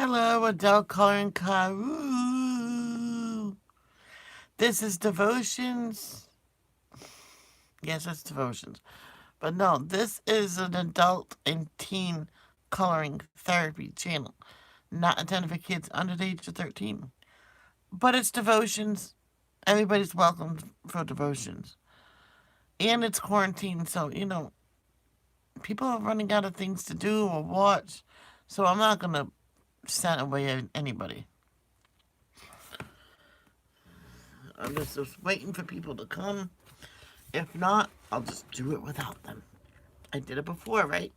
Hello, adult coloring Karu. This is Devotions. Yes, it's Devotions. But no, this is an adult and teen coloring therapy channel, not intended for kids under the age of 13. But it's Devotions. Everybody's welcome for Devotions. And it's quarantine, so, people are running out of things to do or watch. So I'm not going to send away anybody. I'm just waiting for people to come. If not, I'll just do it without them. I did it before, right?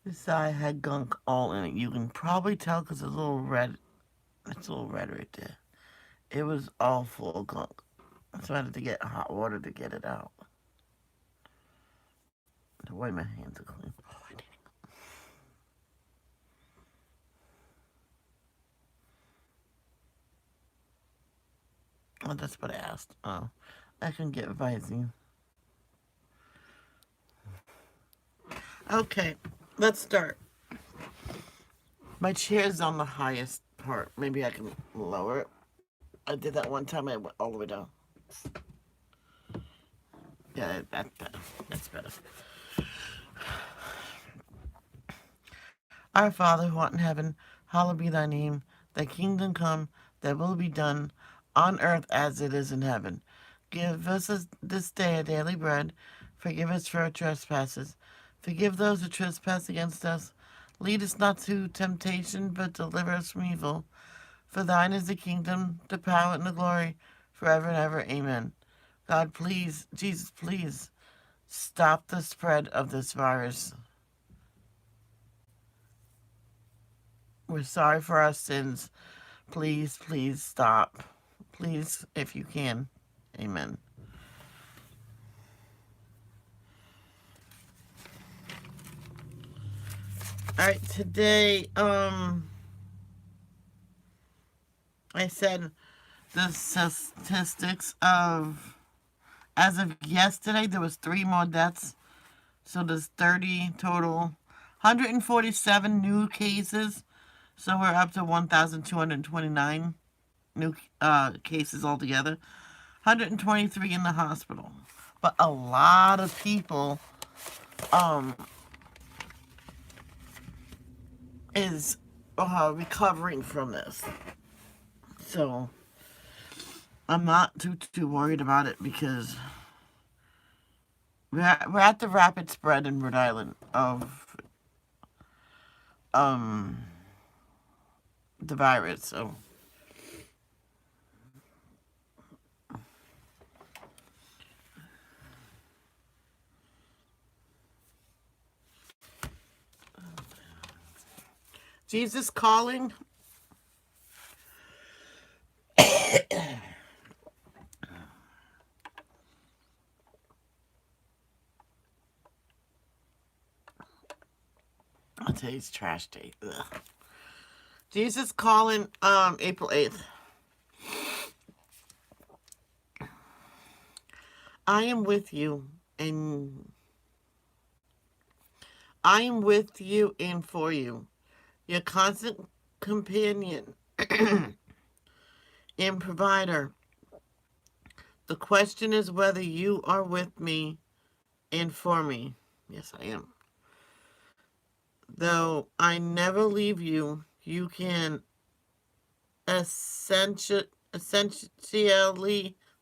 This eye had gunk all in it. You can probably tell because it's a little red. It's a little red right there. It was all full of gunk. So I had to get hot water to get it out. The way my hands are clean. Oh, that's what I asked. Oh, I can get Visine. Okay, let's start. My chair's on the highest part. Maybe I can lower it. I did that one time. I went all the way down. Yeah, that's better. That's better. Our Father who art in heaven, hallowed be thy name. Thy kingdom come, thy will be done, on earth as it is in heaven. Give us this day our daily bread. Forgive us for our trespasses. Forgive those who trespass against us. Lead us not to temptation, but deliver us from evil. For thine is the kingdom, the power, and the glory, forever and ever. Amen. God, please, Jesus, please, stop the spread of this virus. We're sorry for our sins. Please, please stop. Please, if you can. Amen. All right, today, I said the statistics of, as of yesterday, there was 3 more deaths. So there's 30 total. 147 new cases. So we're up to 1,229 new cases altogether. 123 in the hospital. But a lot of people um, is recovering from this. So I'm not too worried about it because we're at the rapid spread in Rhode Island of um, the virus. So Jesus calling. Today's trash day. Ugh. Jesus calling April 8th. I am with you and I am with you and for you. Your constant companion and provider. The question is whether you are with me and for me. Yes, I am. Though I never leave you, you can essentially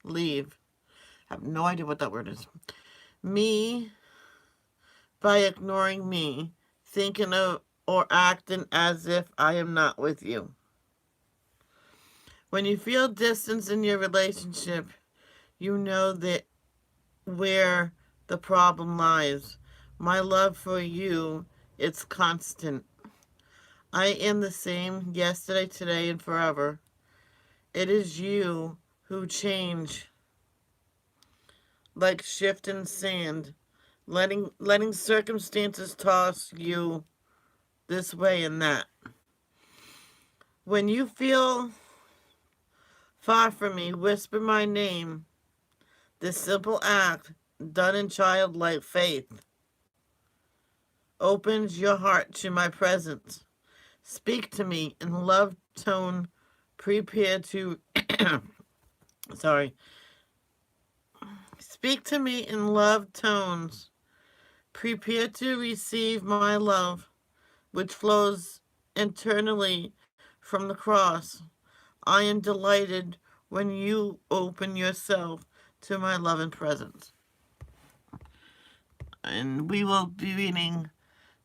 leave. I have no idea what that word is. Me by ignoring me, thinking of or acting as if I am not with you. When you feel distance in your relationship, you know that where the problem lies. My love for you, it's constant. I am the same yesterday, today, and forever. It is you who change like shifting sand, letting circumstances toss you this way and that. When you feel far from me, whisper my name. This simple act, done in childlike faith, opens your heart to my presence. Speak to me in love tone, prepare to sorry. Speak to me in love tones. Prepare to receive my love, which flows internally from the cross. I am delighted when you open yourself to my love and presence. And we will be reading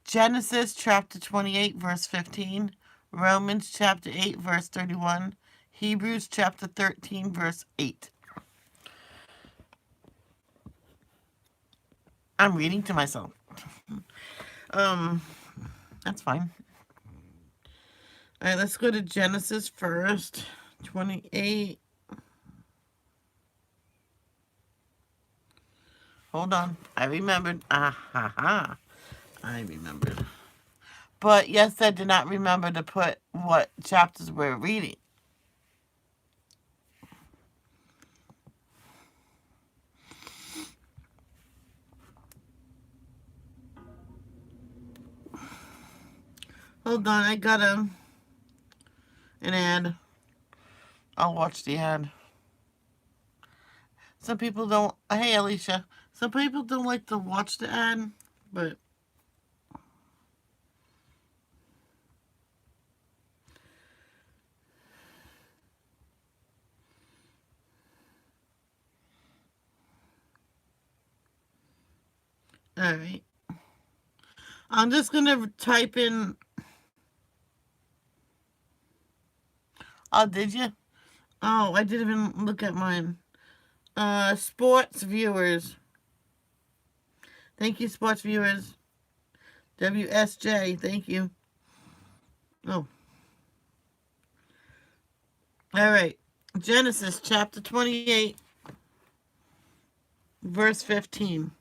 Genesis chapter 28, verse 15, Romans chapter 8, verse 31, Hebrews chapter 13, verse 8. I'm reading to myself. That's fine. All right, let's go to Genesis first, 28. Hold on. I remembered. Ah, ha, ha. I remembered. But yes, I did not remember to put what chapters we're reading. Hold on, I got an ad. I'll watch the ad. Some people don't. Hey, Alicia. Some people don't like to watch the ad, but all right. I'm just gonna type in. Oh, did you? Oh, I didn't even look at mine. Sports viewers. Thank you, sports viewers. WSJ, thank you. Oh. All right. Genesis chapter 28, verse 15.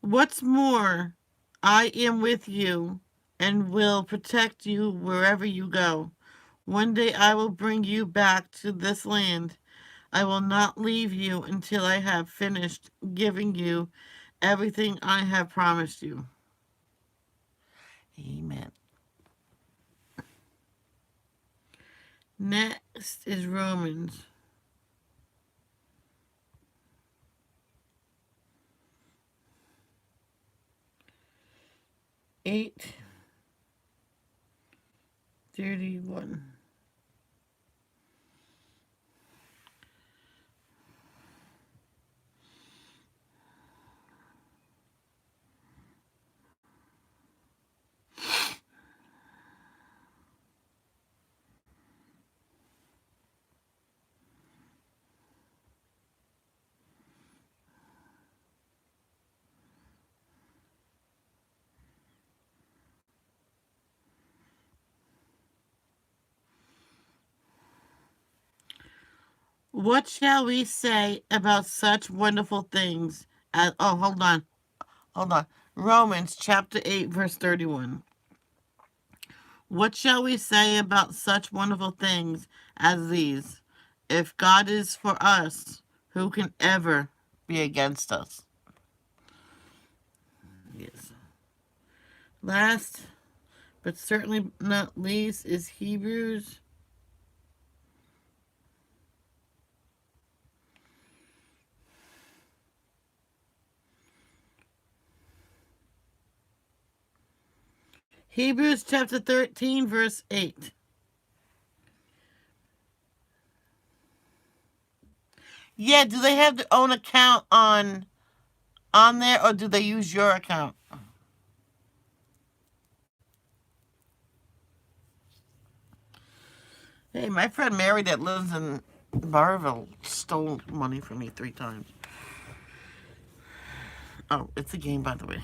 What's more, I am with you and will protect you wherever you go. One day I will bring you back to this land. I will not leave you until I have finished giving you everything I have promised you. Amen. Next is Romans. Eight 31. What shall we say about such wonderful things as, oh, hold on. Hold on. Romans chapter 8, verse 31. What shall we say about such wonderful things as these? If God is for us, who can ever be against us? Yes. Last, but certainly not least, is Hebrews. Hebrews chapter 13, verse 8. Yeah, do they have their own account on there, or do they use your account? Hey, my friend Mary that lives in Barville stole money from me 3 times. Oh, it's a game, by the way.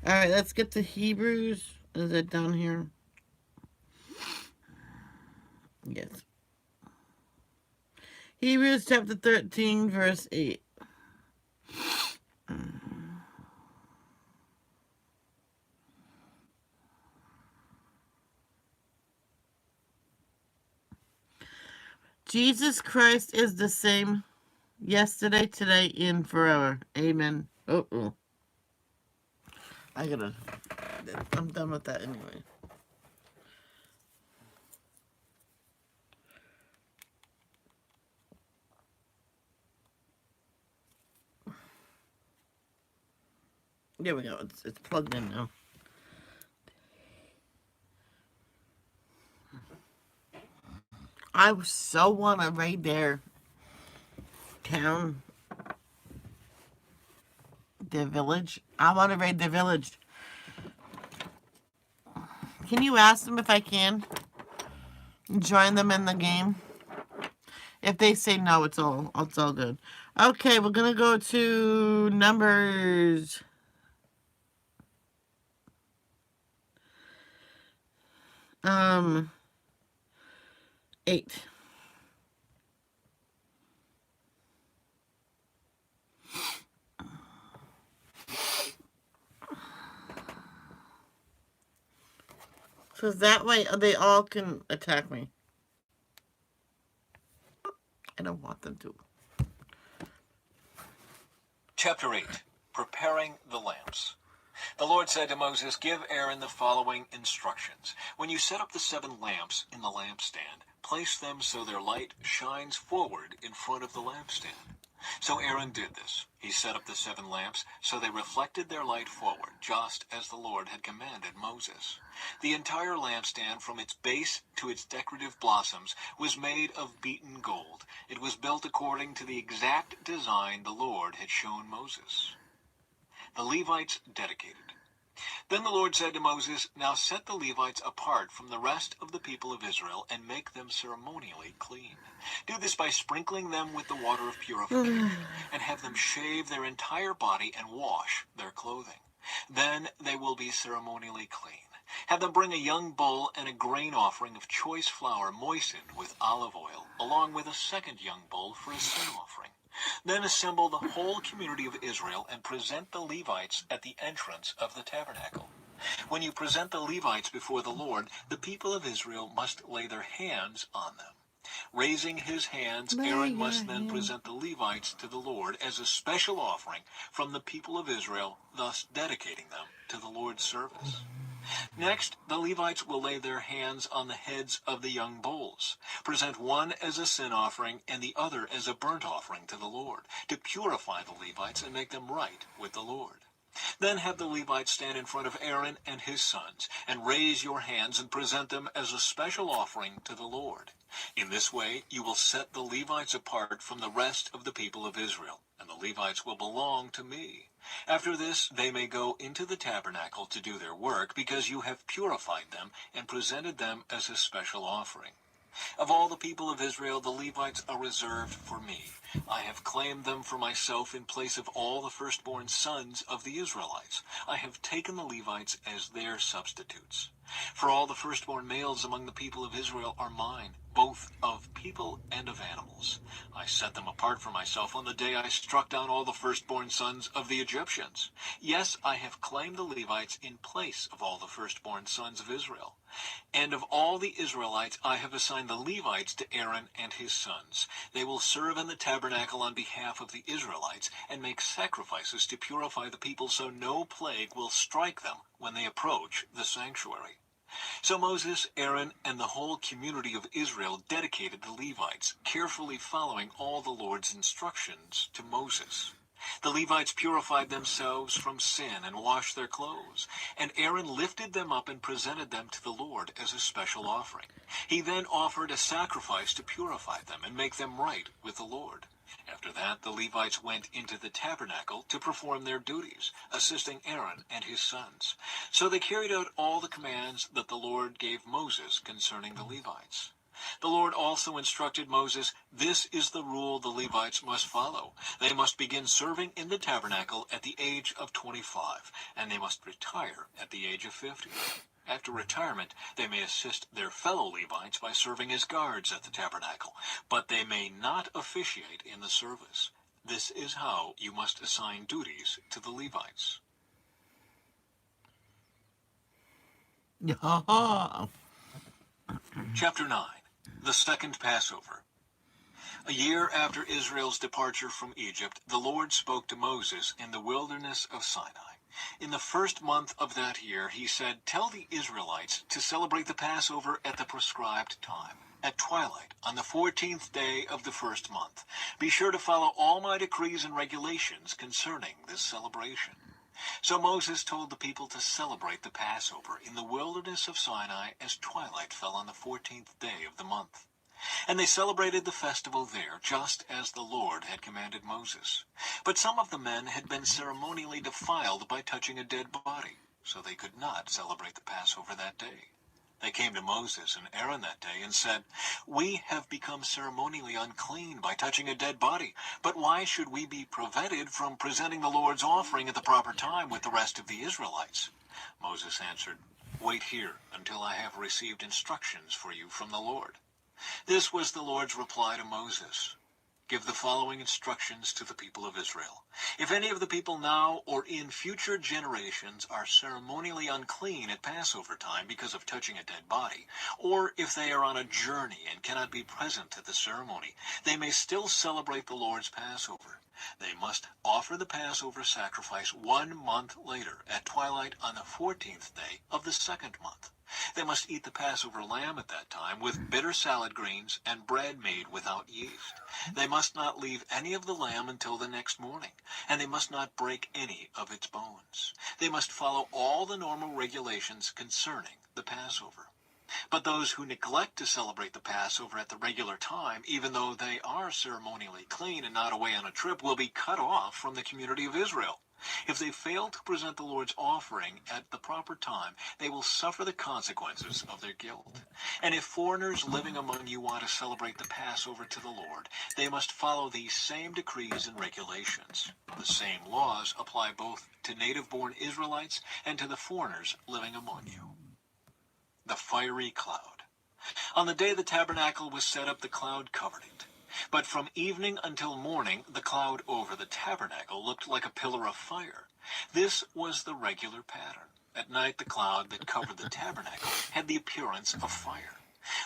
All right, let's get to Hebrews. Is it down here? Yes. Hebrews chapter 13, verse 8. Jesus Christ is the same yesterday, today, and forever. Amen. Uh-oh. I'm done with that anyway. There we go. It's plugged in now. I so want to raid their town, their village. I want to raid their village. Can you ask them if I can join them in the game? If they say no, it's all good. Okay, we're gonna go to Numbers 8. So that way they all can attack me. I don't want them to. Chapter 8. Preparing the lamps. The Lord said to Moses, "Give Aaron the following instructions. When you set up the 7 lamps in the lampstand, place them so their light shines forward in front of the lampstand." So Aaron did this. He set up the 7 lamps so they reflected their light forward, just as the Lord had commanded Moses. The entire lampstand, from its base to its decorative blossoms, was made of beaten gold. It was built according to the exact design the Lord had shown Moses. The Levites dedicated. Then the Lord said to Moses, "Now set the Levites apart from the rest of the people of Israel and make them ceremonially clean. Do this by sprinkling them with the water of purification and have them shave their entire body and wash their clothing. Then they will be ceremonially clean. Have them bring a young bull and a grain offering of choice flour moistened with olive oil, along with a second young bull for a sin offering. Then assemble the whole community of Israel and present the Levites at the entrance of the tabernacle. When you present the Levites before the Lord, the people of Israel must lay their hands on them. Raising his hands, Aaron must then present the Levites to the Lord as a special offering from the people of Israel, thus dedicating them to the Lord's service. Next, the Levites will lay their hands on the heads of the young bulls. Present one as a sin offering and the other as a burnt offering to the Lord, to purify the Levites and make them right with the Lord. Then have the Levites stand in front of Aaron and his sons, and raise your hands and present them as a special offering to the Lord. In this way, you will set the Levites apart from the rest of the people of Israel, and the Levites will belong to me. After this, they may go into the tabernacle to do their work, because you have purified them and presented them as a special offering. Of all the people of Israel, the Levites are reserved for me. I have claimed them for myself in place of all the firstborn sons of the Israelites. I have taken the Levites as their substitutes. For all the firstborn males among the people of Israel are mine, both of people and of animals. I set them apart for myself on the day I struck down all the firstborn sons of the Egyptians. Yes, I have claimed the Levites in place of all the firstborn sons of Israel. And of all the Israelites I have assigned the Levites to Aaron and his sons. They will serve in the tabernacle on behalf of the Israelites and make sacrifices to purify the people so no plague will strike them when they approach the sanctuary. So Moses, Aaron, and the whole community of Israel dedicated the Levites, carefully following all the Lord's instructions to Moses. The Levites purified themselves from sin and washed their clothes, and Aaron lifted them up and presented them to the Lord as a special offering. He then offered a sacrifice to purify them and make them right with the Lord. After that, the Levites went into the tabernacle to perform their duties, assisting Aaron and his sons. So they carried out all the commands that the Lord gave Moses concerning the Levites. The Lord also instructed Moses, "This is the rule the Levites must follow. They must begin serving in the tabernacle at the age of 25, and they must retire at the age of 50. After retirement, they may assist their fellow Levites by serving as guards at the tabernacle, but they may not officiate in the service. This is how you must assign duties to the Levites." Yeah. Chapter 9. The Second Passover. A year after Israel's departure from Egypt, the Lord spoke to Moses in the wilderness of Sinai. In the first month of that year, he said, "Tell the Israelites to celebrate the Passover at the prescribed time, at twilight, on the 14th day of the first month. Be sure to follow all my decrees and regulations concerning this celebration." So Moses told the people to celebrate the Passover in the wilderness of Sinai as twilight fell on the 14th day of the month. And they celebrated the festival there, just as the Lord had commanded Moses. But some of the men had been ceremonially defiled by touching a dead body, so they could not celebrate the Passover that day. They came to Moses and Aaron that day and said, "We have become ceremonially unclean by touching a dead body, but why should we be prevented from presenting the Lord's offering at the proper time with the rest of the Israelites?" Moses answered, "Wait here until I have received instructions for you from the Lord." This was the Lord's reply to Moses. "Give the following instructions to the people of Israel. If any of the people now or in future generations are ceremonially unclean at Passover time because of touching a dead body, or if they are on a journey and cannot be present at the ceremony, they may still celebrate the Lord's Passover. They must offer the Passover sacrifice 1 month later at twilight on the 14th day of the second month. They must eat the Passover lamb at that time with bitter salad greens and bread made without yeast. They must not leave any of the lamb until the next morning, and they must not break any of its bones. They must follow all the normal regulations concerning the Passover. But those who neglect to celebrate the Passover at the regular time, even though they are ceremonially clean and not away on a trip, will be cut off from the community of Israel. If they fail to present the Lord's offering at the proper time, they will suffer the consequences of their guilt. And if foreigners living among you want to celebrate the Passover to the Lord, they must follow these same decrees and regulations. The same laws apply both to native-born Israelites and to the foreigners living among you. The fiery cloud. On the day the tabernacle was set up, the cloud covered it. But from evening until morning, the cloud over the tabernacle looked like a pillar of fire. This was the regular pattern. At night, the cloud that covered the tabernacle had the appearance of fire.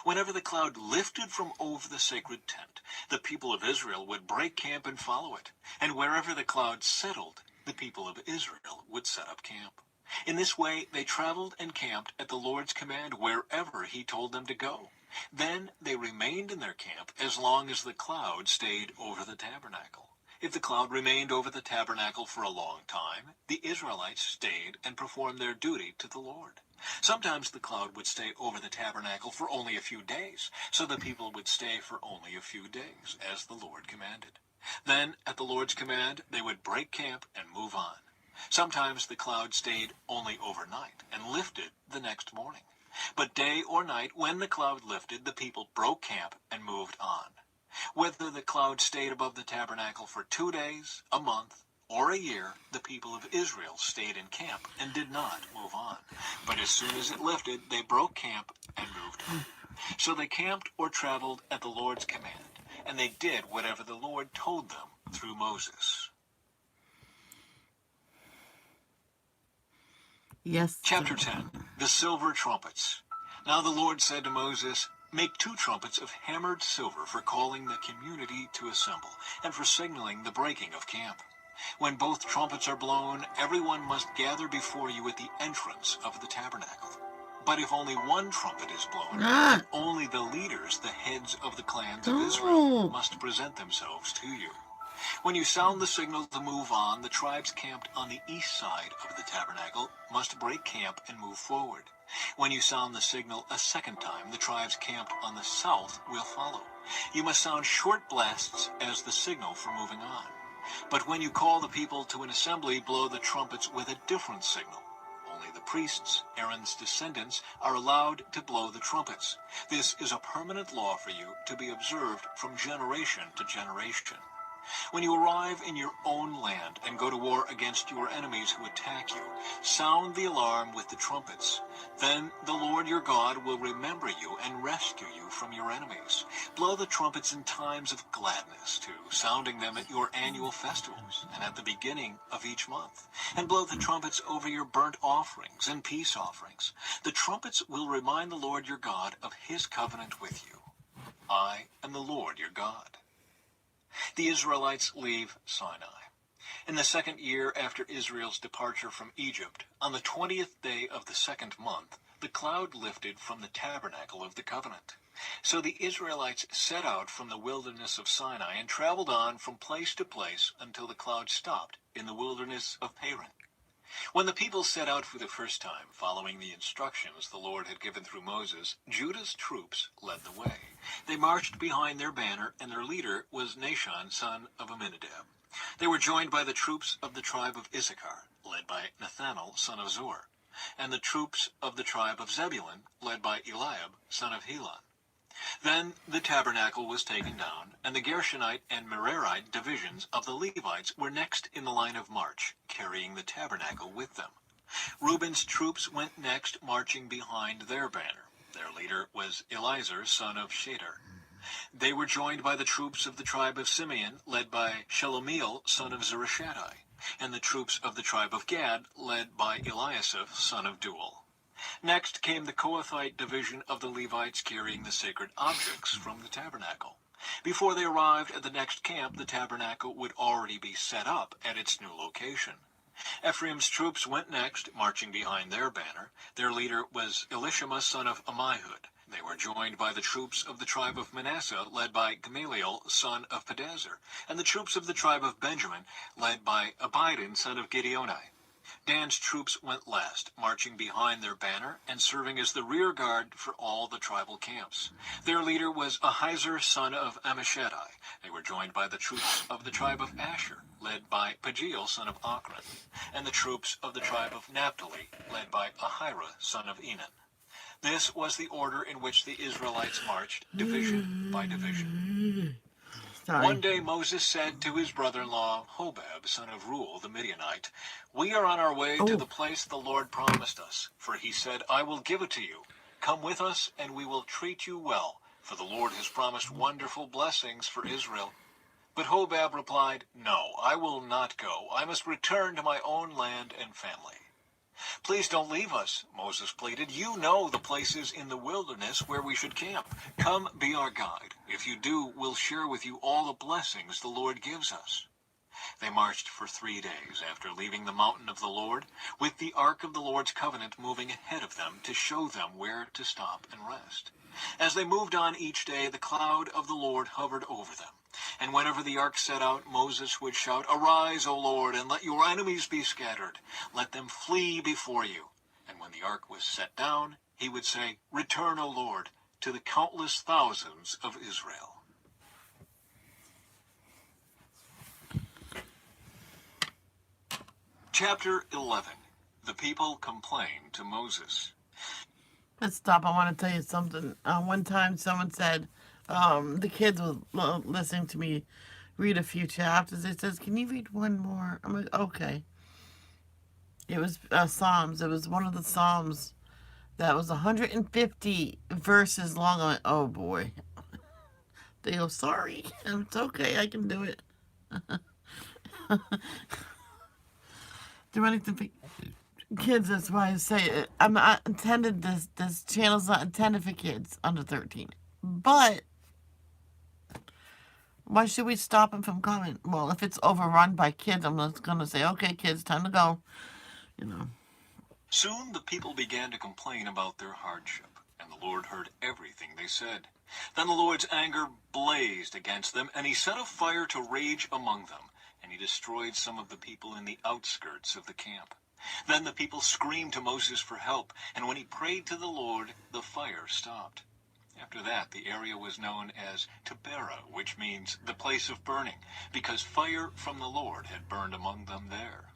Whenever the cloud lifted from over the sacred tent, the people of Israel would break camp and follow it. And wherever the cloud settled, the people of Israel would set up camp. In this way, they traveled and camped at the Lord's command wherever he told them to go. Then they remained in their camp as long as the cloud stayed over the tabernacle. If the cloud remained over the tabernacle for a long time, the Israelites stayed and performed their duty to the Lord. Sometimes the cloud would stay over the tabernacle for only a few days, so the people would stay for only a few days, as the Lord commanded. Then, at the Lord's command, they would break camp and move on. Sometimes the cloud stayed only overnight and lifted the next morning. But day or night, when the cloud lifted, the people broke camp and moved on. Whether the cloud stayed above the tabernacle for 2 days, a month, or a year, the people of Israel stayed in camp and did not move on. But as soon as it lifted, they broke camp and moved on. So they camped or traveled at the Lord's command, and they did whatever the Lord told them through Moses. Yes. Chapter 10. The Silver Trumpets. Now the Lord said to Moses, "Make 2 trumpets of hammered silver for calling the community to assemble, and for signaling the breaking of camp. When both trumpets are blown, everyone must gather before you at the entrance of the tabernacle. But if only one trumpet is blown, then only the leaders, the heads of the clans of Israel, must present themselves to you. When you sound the signal to move on, the tribes camped on the east side of the tabernacle must break camp and move forward. When you sound the signal a second time, the tribes camped on the south will follow. You must sound short blasts as the signal for moving on. But when you call the people to an assembly, blow the trumpets with a different signal. Only the priests, Aaron's descendants, are allowed to blow the trumpets. This is a permanent law for you to be observed from generation to generation. When you arrive in your own land and go to war against your enemies who attack you, sound the alarm with the trumpets. Then the Lord your God will remember you and rescue you from your enemies. Blow the trumpets in times of gladness, too, sounding them at your annual festivals and at the beginning of each month. And blow the trumpets over your burnt offerings and peace offerings. The trumpets will remind the Lord your God of his covenant with you. I am the Lord your God. The Israelites leave Sinai. In the second year after Israel's departure from Egypt, on the 20th day of the second month, the cloud lifted from the tabernacle of the covenant. So the Israelites set out from the wilderness of Sinai and traveled on from place to place until the cloud stopped in the wilderness of Paran. When the people set out for the first time, following the instructions the Lord had given through Moses, Judah's troops led the way. They marched behind their banner, and their leader was Nahshon, son of Amminadab. They were joined by the troops of the tribe of Issachar, led by Nathanael, son of Zur, and the troops of the tribe of Zebulun, led by Eliab, son of Helon. Then the tabernacle was taken down, and the Gershonite and Merarite divisions of the Levites were next in the line of march, carrying the tabernacle with them. Reuben's troops went next, marching behind their banner. Their leader was Elizur, son of Shedar. They were joined by the troops of the tribe of Simeon, led by Shelomiel, son of Zurishaddai, and the troops of the tribe of Gad, led by Eliasaph, son of Duel. Next came the Kohathite division of the Levites carrying the sacred objects from the tabernacle. Before they arrived at the next camp, the tabernacle would already be set up at its new location. Ephraim's troops went next, marching behind their banner. Their leader was Elishama, son of Ammihud. They were joined by the troops of the tribe of Manasseh, led by Gamaliel, son of Pedazur, and the troops of the tribe of Benjamin, led by Abidan, son of Gideoni. Dan's troops went last, marching behind their banner and serving as the rear guard for all the tribal camps. Their leader was Ahiezer, son of Ammishaddai. They were joined by the troops of the tribe of Asher, led by Pagiel, son of Ochran, and the troops of the tribe of Naphtali, led by Ahira, son of Enan. This was the order in which the Israelites marched, division by division. Sorry. One day Moses said to his brother-in-law, Hobab, son of Ruel the Midianite, "We are on our way to the place the Lord promised us, for he said, 'I will give it to you. Come with us, and we will treat you well, for the Lord has promised wonderful blessings for Israel.' But Hobab replied, 'No, I will not go. I must return to my own land and family.' 'Please don't leave us,' Moses pleaded. 'You know the places in the wilderness where we should camp. Come, be our guide. If you do, we'll share with you all the blessings the Lord gives us.' They marched for 3 days after leaving the mountain of the Lord, with the ark of the Lord's covenant moving ahead of them to show them where to stop and rest. As they moved on each day, the cloud of the Lord hovered over them. And whenever the ark set out, Moses would shout, 'Arise, O Lord, and let your enemies be scattered. Let them flee before you.' And when the ark was set down, he would say, 'Return, O Lord, to the countless thousands of Israel.'" Chapter 11. The people complain to Moses. Let's stop. I want to tell you something. One time someone said, the kids were listening to me read a few chapters. It says, "Can you read one more?" I'm like, okay. It was Psalms. It was one of the Psalms that was 150 verses long. I'm like, oh boy. They go, "Sorry." It's okay. I can do it. Do anything for kids. That's why I say it. I'm not intended. This channel's not intended for kids under 13. But why should we stop them from coming? Well, if it's overrun by kids, I'm just gonna say, "Okay, kids, time to go." You know. Soon the people began to complain about their hardship, and the Lord heard everything they said. Then the Lord's anger blazed against them, and he set a fire to rage among them, and he destroyed some of the people in the outskirts of the camp. Then the people screamed to Moses for help, and when he prayed to the Lord, the fire stopped. After that, the area was known as Taberah, which means the place of burning, because fire from the Lord had burned among them there.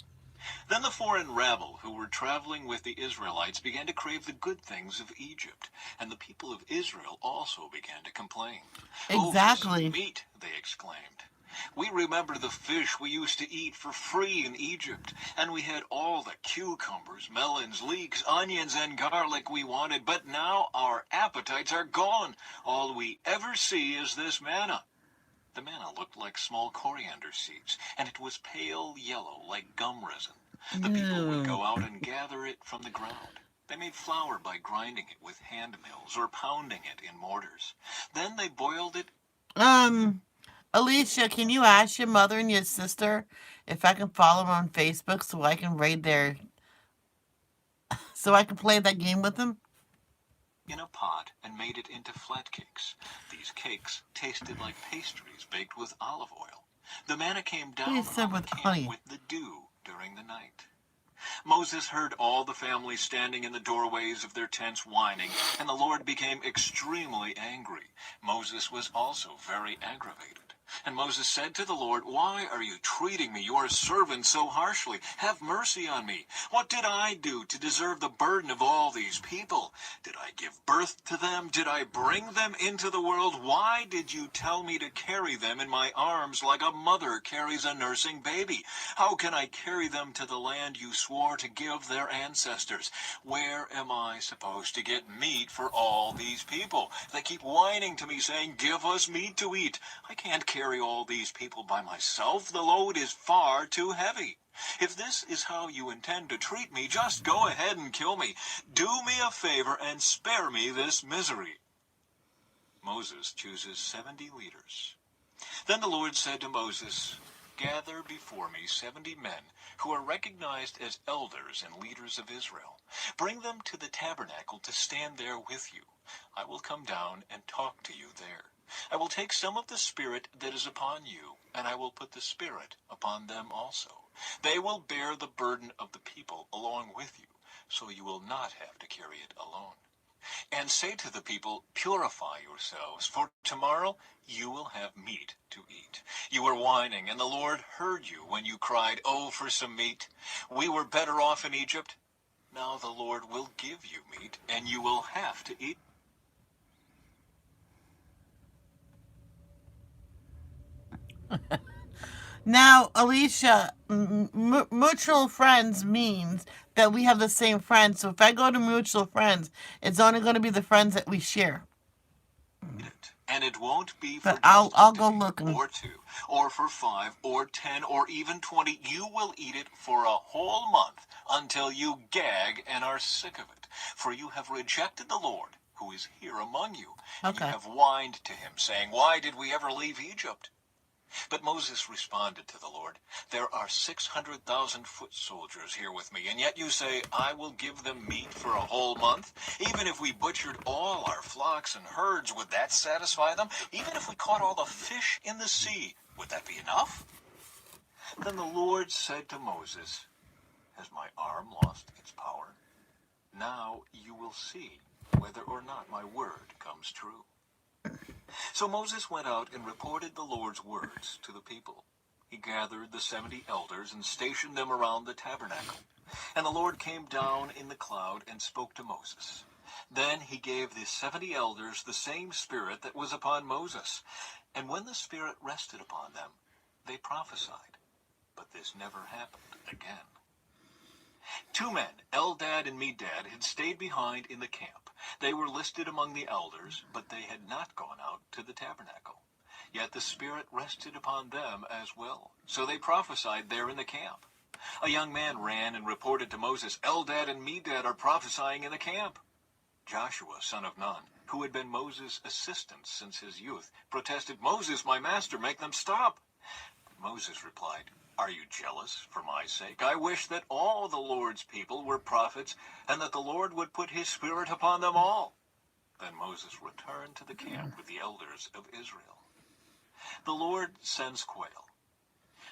Then the foreign rabble who were traveling with the Israelites began to crave the good things of Egypt, and the people of Israel also began to complain. "Oh, for some Exactly. meat," they exclaimed. "We remember the fish we used to eat for free in Egypt, and we had all the cucumbers, melons, leeks, onions, and garlic we wanted, but now our appetites are gone. All we ever see is this manna." The manna looked like small coriander seeds, and it was pale yellow like gum resin. The people would Ew. go out and gather it from the ground. They made flour by grinding it with hand mills or pounding it in mortars. Then they boiled it. Um, Alicia, can you ask your mother and your sister if I can follow them on Facebook so I can so I can play that game with them? In a pot and made it into flat cakes. These cakes tasted like pastries baked with olive oil. The manna came They down said on the with camp honey. with the dew during the night. Moses heard all the families standing in the doorways of their tents whining, and the Lord became extremely angry. Moses was also very aggravated. And Moses said to the Lord, "Why are you treating me, your servant, so harshly? Have mercy on me. What did I do to deserve the burden of all these people? Did I give birth to them? Did I bring them into the world? Why did you tell me to carry them in my arms like a mother carries a nursing baby? How can I carry them to the land you swore to give their ancestors? Where am I supposed to get meat for all these people? They keep whining to me saying, 'Give us meat to eat.' I can't carry all these people by myself. The load is far too heavy. If this is how you intend to treat me, just go ahead and kill me. Do me a favor and spare me this misery." Moses chooses 70 leaders. Then the Lord said to Moses, "Gather before me 70 men who are recognized as elders and leaders of Israel. Bring them to the tabernacle to stand there with you. I will come down and talk to you there. I will take some of the Spirit that is upon you, and I will put the Spirit upon them also. They will bear the burden of the people along with you, so you will not have to carry it alone. And say to the people, 'Purify yourselves, for tomorrow you will have meat to eat.' You were whining, and the Lord heard you when you cried, 'Oh, for some meat! We were better off in Egypt.' Now the Lord will give you meat, and you will have to eat." Now, Alicia, mutual friends means that we have the same friends. So if I go to mutual friends, it's only going to be the friends that we share. It. And it won't be for But just a I'll go day, looking. or two, or for 5, or 10, or even 20. You will eat it for a whole month until you gag and are sick of it. For you have rejected the Lord, who is here among you, and you Okay. have whined to him, saying, 'Why did we ever leave Egypt?' But Moses responded to the Lord, 'There are 600,000 foot soldiers here with me, and yet you say, I will give them meat for a whole month? Even if we butchered all our flocks and herds, would that satisfy them? Even if we caught all the fish in the sea, would that be enough?' Then the Lord said to Moses, 'Has my arm lost its power? Now you will see whether or not my word comes true.' So Moses went out and reported the Lord's words to the people. He gathered the 70 elders and stationed them around the tabernacle. And the Lord came down in the cloud and spoke to Moses. Then he gave the 70 elders the same Spirit that was upon Moses. And when the Spirit rested upon them, they prophesied. But this never happened again. 2 men, Eldad and Medad, had stayed behind in the camp. They were listed among the elders, but they had not gone out to the tabernacle. Yet the Spirit rested upon them as well. So they prophesied there in the camp. A young man ran and reported to Moses, "Eldad and Medad are prophesying in the camp." Joshua, son of Nun, who had been Moses' assistant since his youth, protested, "Moses, my master, make them stop." Moses replied, "Are you jealous for my sake? I wish that all the Lord's people were prophets, and that the Lord would put his Spirit upon them all." Then Moses returned to the camp with the elders of Israel. The Lord sends quail.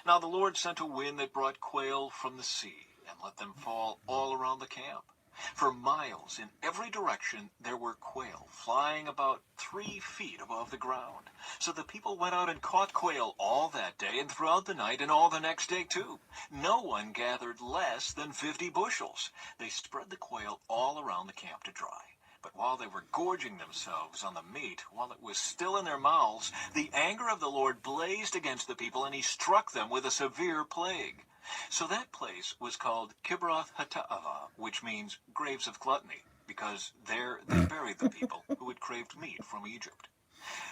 Now the Lord sent a wind that brought quail from the sea, and let them fall all around the camp. For miles in every direction there were quail flying about 3 feet above the ground. So the people went out and caught quail all that day and throughout the night and all the next day too. No one gathered less than 50 bushels. They spread the quail all around the camp to dry. But while they were gorging themselves on the meat, while it was still in their mouths, the anger of the Lord blazed against the people, and he struck them with a severe plague. So that place was called Kibroth Hattaavah, which means graves of gluttony, because there they buried the people who had craved meat from Egypt.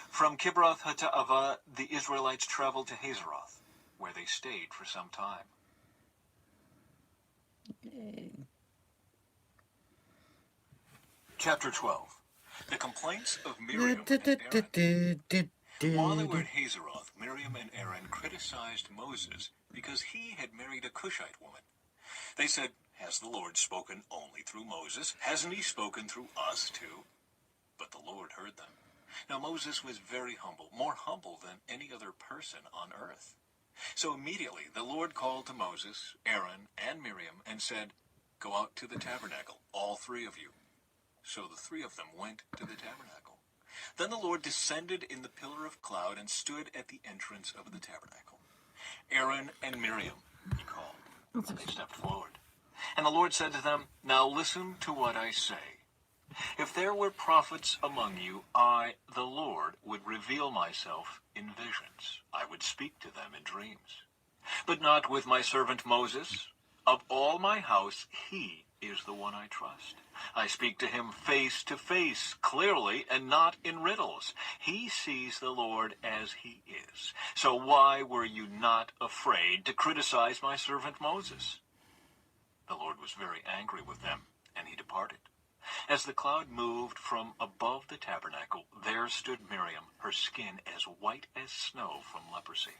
From Kibroth Hattaavah, the Israelites traveled to Hazeroth, where they stayed for some time. Chapter 12. The complaints of Miriam and Aaron. While they were at Hazeroth, Miriam and Aaron criticized Moses because he had married a Cushite woman. They said, "Has the Lord spoken only through Moses? Hasn't he spoken through us too?" But the Lord heard them. Now Moses was very humble, more humble than any other person on earth. So immediately the Lord called to Moses, Aaron, and Miriam and said, "Go out to the tabernacle, all three of you." So the three of them went to the tabernacle. Then the Lord descended in the pillar of cloud and stood at the entrance of the tabernacle. "Aaron and Miriam," he called. And they stepped forward. And the Lord said to them, "Now listen to what I say. If there were prophets among you, I, the Lord, would reveal myself in visions. I would speak to them in dreams. But not with my servant Moses. Of all my house, he is the one I trust. I speak to him face to face, clearly, and not in riddles. He sees the Lord as he is. So why were you not afraid to criticize my servant Moses?" The Lord was very angry with them, and he departed. As the cloud moved from above the tabernacle, there stood Miriam, her skin as white as snow from leprosy.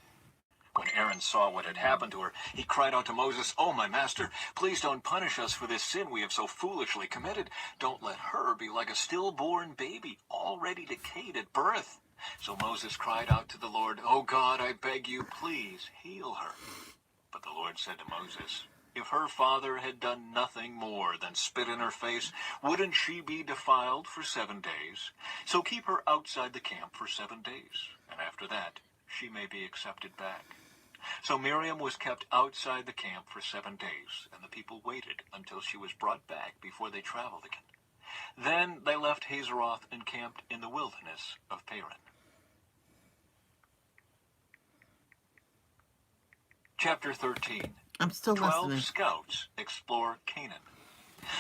When Aaron saw what had happened to her, he cried out to Moses, "Oh, my master, please don't punish us for this sin we have so foolishly committed. Don't let her be like a stillborn baby, already decayed at birth." So Moses cried out to the Lord, "Oh God, I beg you, please heal her." But the Lord said to Moses, "If her father had done nothing more than spit in her face, wouldn't she be defiled for 7 days? So keep her outside the camp for 7 days, and after that she may be accepted back." So Miriam was kept outside the camp for 7 days, and the people waited until she was brought back before they traveled again. Then they left Hazeroth and camped in the wilderness of Paran. Chapter 13. I'm still 12 listening. scouts explore Canaan.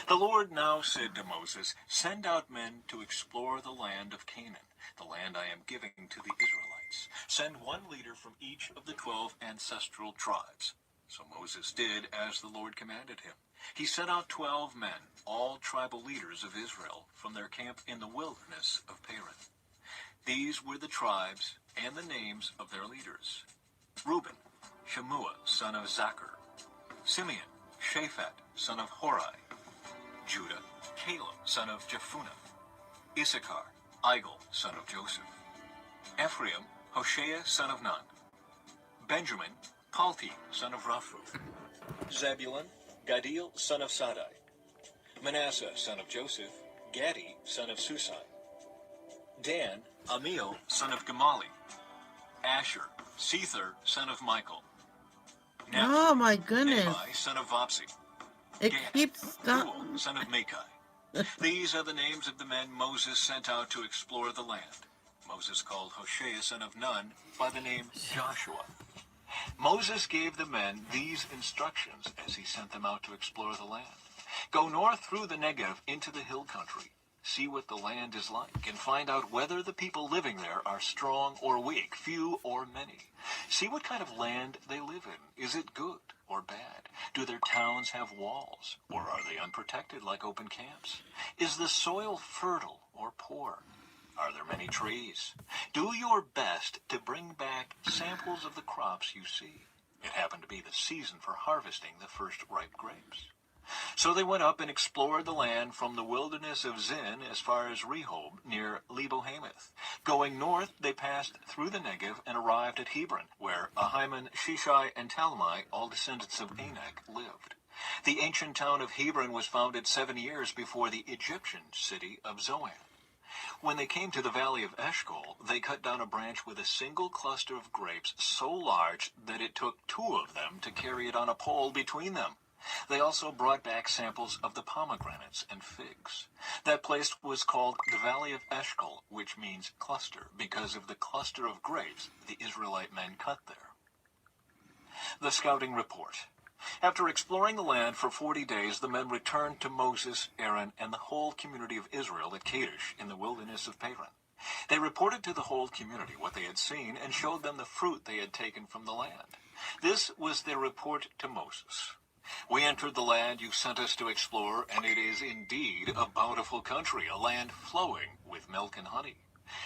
The Lord now said to Moses, "Send out men to explore the land of Canaan, the land I am giving to the Israelites. Send one leader from each of the 12 ancestral tribes." So Moses did as the Lord commanded him. He sent out 12 men, all tribal leaders of Israel, from their camp in the wilderness of Paran. These were the tribes and the names of their leaders: Reuben, Shammua, son of Zachar; Simeon, Shaphat, son of Hori; Judah, Caleb, son of Jephunneh; Issachar, Igal, son of Joseph; Ephraim, Hoshea, son of Nun; Benjamin, Palti, son of Raphu; Zebulun, Gadil, son of Sadai; Manasseh, son of Joseph; Gadi, son of Susan; Dan, Amiel, son of Gamali; Asher, Sether, son of Michael; Oh my goodness. Nebai, son of Vopsi; It Gad, keeps stop. Reuel, son of Makai. These are the names of the men Moses sent out to explore the land. Moses called Hoshea, son of Nun, by the name Joshua. Moses gave the men these instructions as he sent them out to explore the land. "Go north through the Negev into the hill country. See what the land is like, and find out whether the people living there are strong or weak, few or many. See what kind of land they live in. Is it good or bad? Do their towns have walls, or are they unprotected like open camps? Is the soil fertile or poor? Are there many trees? Do your best to bring back samples of the crops you see." It happened to be the season for harvesting the first ripe grapes. So they went up and explored the land from the wilderness of Zin as far as Rehob near Lebo-Hamath. Going north, they passed through the Negev and arrived at Hebron, where Ahiman, Shishai, and Talmai, all descendants of Anak, lived. The ancient town of Hebron was founded 7 years before the Egyptian city of Zoan. When they came to the valley of Eshcol, they cut down a branch with a single cluster of grapes so large that it took 2 of them to carry it on a pole between them. They also brought back samples of the pomegranates and figs. That place was called the Valley of Eshcol, which means cluster, because of the cluster of grapes the Israelite men cut there. The scouting report. After exploring the land for 40 days, the men returned to Moses, Aaron, and the whole community of Israel at Kadesh in the wilderness of Paran. They reported to the whole community what they had seen and showed them the fruit they had taken from the land. This was their report to Moses. We entered the land you sent us to explore, and it is indeed a bountiful country, a land flowing with milk and honey.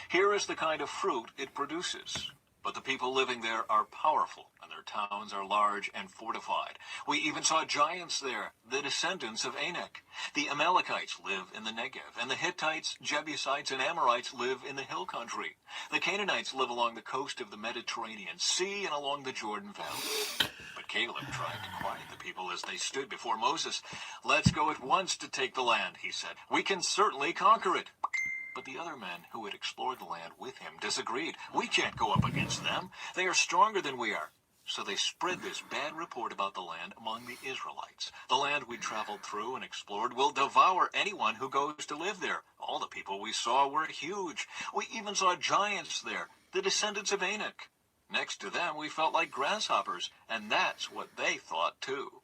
Here is the kind of fruit it produces. But the people living there are powerful, and their towns are large and fortified. We even saw giants there, the descendants of Anak. The Amalekites live in the Negev, and the Hittites, Jebusites, and Amorites live in the hill country. The Canaanites live along the coast of the Mediterranean Sea and along the Jordan Valley. But Caleb tried to quiet the people as they stood before Moses. "Let's go at once to take the land," he said. "We can certainly conquer it." But the other men who had explored the land with him disagreed. "We can't go up against them. They are stronger than we are." So they spread this bad report about the land among the Israelites. "The land we traveled through and explored will devour anyone who goes to live there. All the people we saw were huge. We even saw giants there, the descendants of Anak. Next to them, we felt like grasshoppers, and that's what they thought too."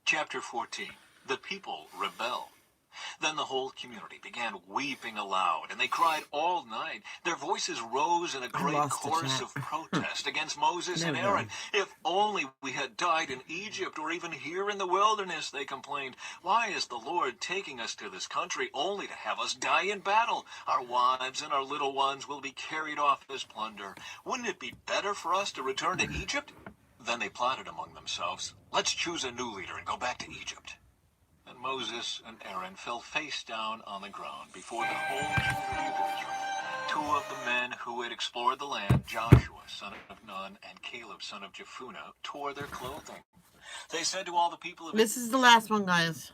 Chapter 14. The people rebel. Then the whole community began weeping aloud, and they cried all night. Their voices rose in a great chorus of protest against Moses and Aaron. "If only we had died in Egypt or even here in the wilderness," they complained. "Why is the Lord taking us to this country only to have us die in battle? Our wives and our little ones will be carried off as plunder. Wouldn't it be better for us to return to Egypt?" Then they plotted among themselves, "Let's choose a new leader and go back to Egypt." And Moses and Aaron fell face down on the ground before the whole community of Israel. 2 of the men who had explored the land, Joshua, son of Nun, and Caleb, son of Jephunneh, tore their clothing. They said to all the people of This is the last one, guys.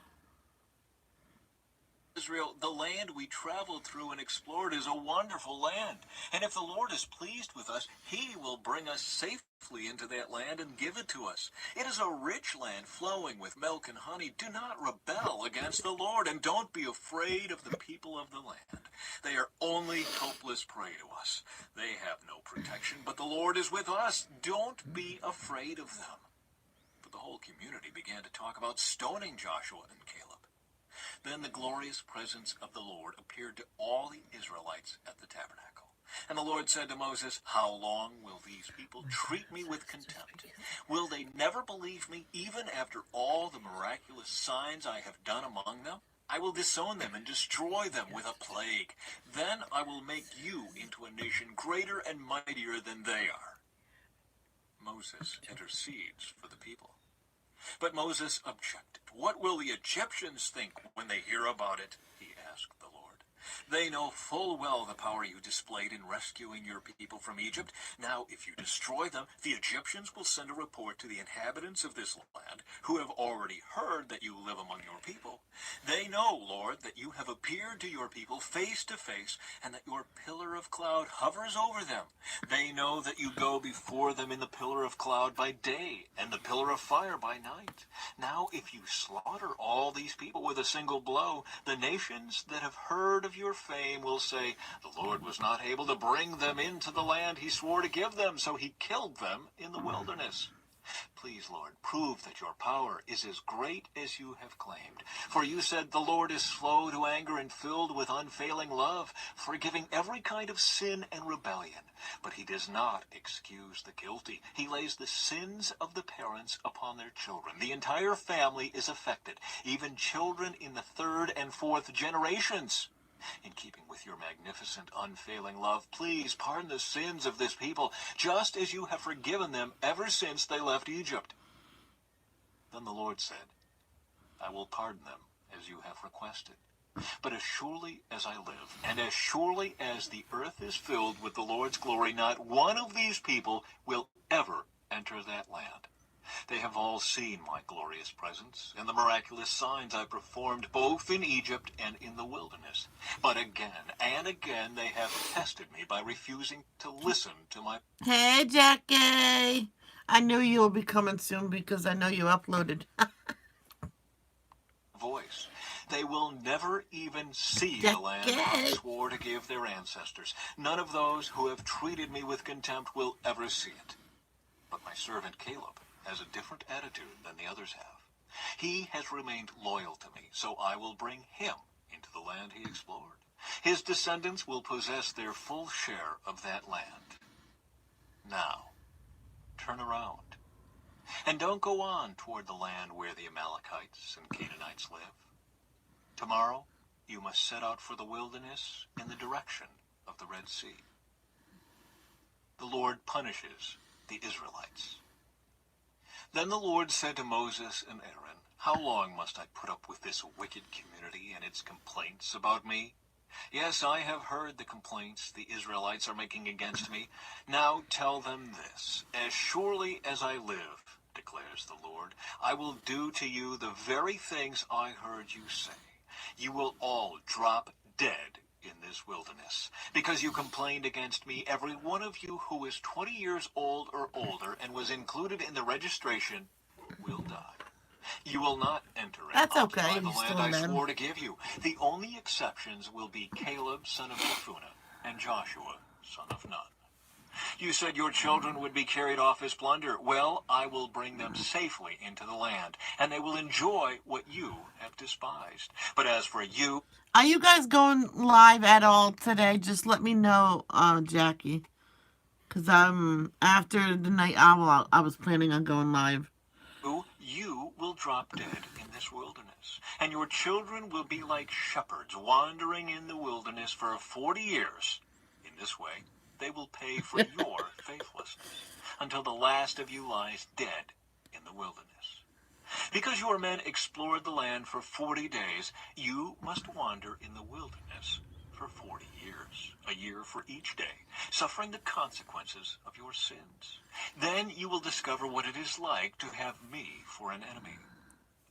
Israel, "The land we traveled through and explored is a wonderful land. And if the Lord is pleased with us, he will bring us safely into that land and give it to us. It is a rich land flowing with milk and honey. Do not rebel against the Lord, and don't be afraid of the people of the land. They are only helpless prey to us. They have no protection, but the Lord is with us. Don't be afraid of them." But the whole community began to talk about stoning Joshua and Caleb. Then the glorious presence of the Lord appeared to all the Israelites at the tabernacle. And the Lord said to Moses, "How long will these people treat me with contempt? Will they never believe me, even after all the miraculous signs I have done among them? I will disown them and destroy them with a plague. Then I will make you into a nation greater and mightier than they are." Moses intercedes for the people. But Moses objected. "What will the Egyptians think when they hear about it?" he asked the Lord. "They know full well the power you displayed in rescuing your people from Egypt. Now, if you destroy them, the Egyptians will send a report to the inhabitants of this land, who have already heard that you live among your people. They know, Lord, that you have appeared to your people face to face, and that your pillar of cloud hovers over them. They know that you go before them in the pillar of cloud by day, and the pillar of fire by night. Now, if you slaughter all these people with a single blow, the nations that have heard of your fame will say, 'The Lord was not able to bring them into the land he swore to give them, so he killed them in the wilderness.' Please, Lord, prove that your power is as great as you have claimed. For you said, 'The Lord is slow to anger and filled with unfailing love, forgiving every kind of sin and rebellion. But he does not excuse the guilty. He lays the sins of the parents upon their children. The entire family is affected, even children in the 3rd and 4th generations.' In keeping with your magnificent, unfailing love, please pardon the sins of this people, just as you have forgiven them ever since they left Egypt." Then the Lord said, "I will pardon them as you have requested. But as surely as I live, and as surely as the earth is filled with the Lord's glory, not one of these people will ever enter that land. They have all seen my glorious presence and the miraculous signs I performed both in Egypt and in the wilderness. But again and again they have tested me by refusing to listen to my Hey, Jackie. I knew you will be coming soon because I know you uploaded. voice. They will never even see the land I Jackie. swore to give their ancestors. None of those who have treated me with contempt will ever see it. But my servant Caleb has a different attitude than the others have. He has remained loyal to me, so I will bring him into the land he explored. His descendants will possess their full share of that land. Now, turn around. And don't go on toward the land where the Amalekites and Canaanites live. Tomorrow, you must set out for the wilderness in the direction of the Red Sea. The Lord punishes the Israelites. Then the Lord said to Moses and Aaron, "How long must I put up with this wicked community and its complaints about me? Yes, I have heard the complaints the Israelites are making against me. Now tell them this: as surely as I live, declares the Lord, I will do to you the very things I heard you say. You will all drop dead in this wilderness, because you complained against me. Every one of you who is 20 years old or older and was included in the registration will die. You will not enter and That's occupy okay. the You're land still I in bed. swore to give you. The only exceptions will be Caleb, son of Jephunneh, and Joshua, son of Nun. You said your children would be carried off as plunder. Well, I will bring them safely into the land, and they will enjoy what you have despised. But as for you, Are you guys going live at all today? Just let me know, Jackie. Because after the night owl, I was planning on going live. you will drop dead in this wilderness, and your children will be like shepherds wandering in the wilderness for 40 years. In this way, they will pay for your faithlessness until the last of you lies dead in the wilderness. Because your men explored the land for 40 days, you must wander in the wilderness for 40 years, a year for each day, suffering the consequences of your sins. Then you will discover what it is like to have me for an enemy.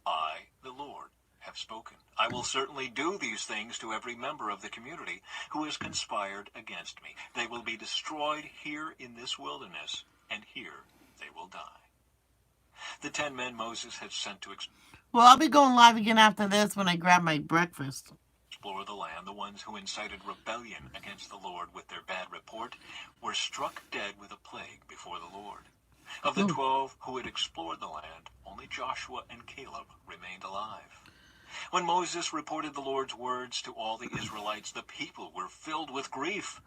I, the Lord, have spoken. I will certainly do these things to every member of the community who has conspired against me. They will be destroyed here in this wilderness, and here they will die. The 10 men Moses had sent to Well, I'll be going live again after this when I grab my breakfast. explore the land, the ones who incited rebellion against the Lord with their bad report, were struck dead with a plague before the Lord. Of the 12 who had explored the land, only Joshua and Caleb remained alive. When Moses reported the Lord's words to all the Israelites, the people were filled with grief.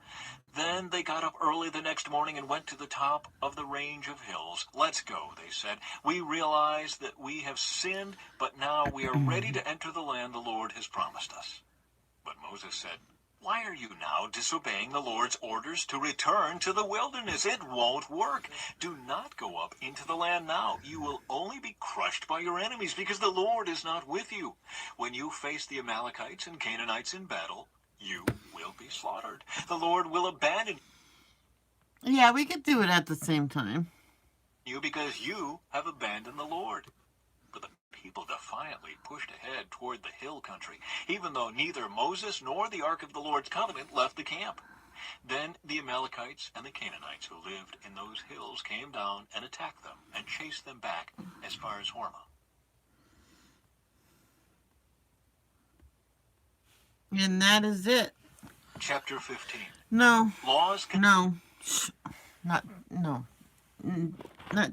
Then they got up early the next morning and went to the top of the range of hills. "Let's go," they said. "We realize that we have sinned, but now we are ready to enter the land the Lord has promised us." But Moses said, "Why are you now disobeying the Lord's orders to return to the wilderness? It won't work. Do not go up into the land now. You will only be crushed by your enemies because the Lord is not with you. When you face the Amalekites and Canaanites in battle, you will be slaughtered. The Lord will abandon Yeah, we could do it at the same time. you because you have abandoned the Lord." But the people defiantly pushed ahead toward the hill country, even though neither Moses nor the Ark of the Lord's covenant left the camp. Then the Amalekites and the Canaanites who lived in those hills came down and attacked them and chased them back as far as Hormah. And that is it. Chapter 15. No, Laws can no, not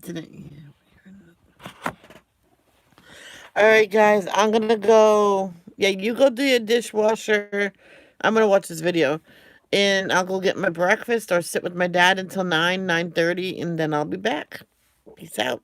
today. All right, guys, I'm gonna go. Yeah, you go do your dishwasher. I'm gonna watch this video, and I'll go get my breakfast or sit with my dad until 9:30, and then I'll be back. Peace out.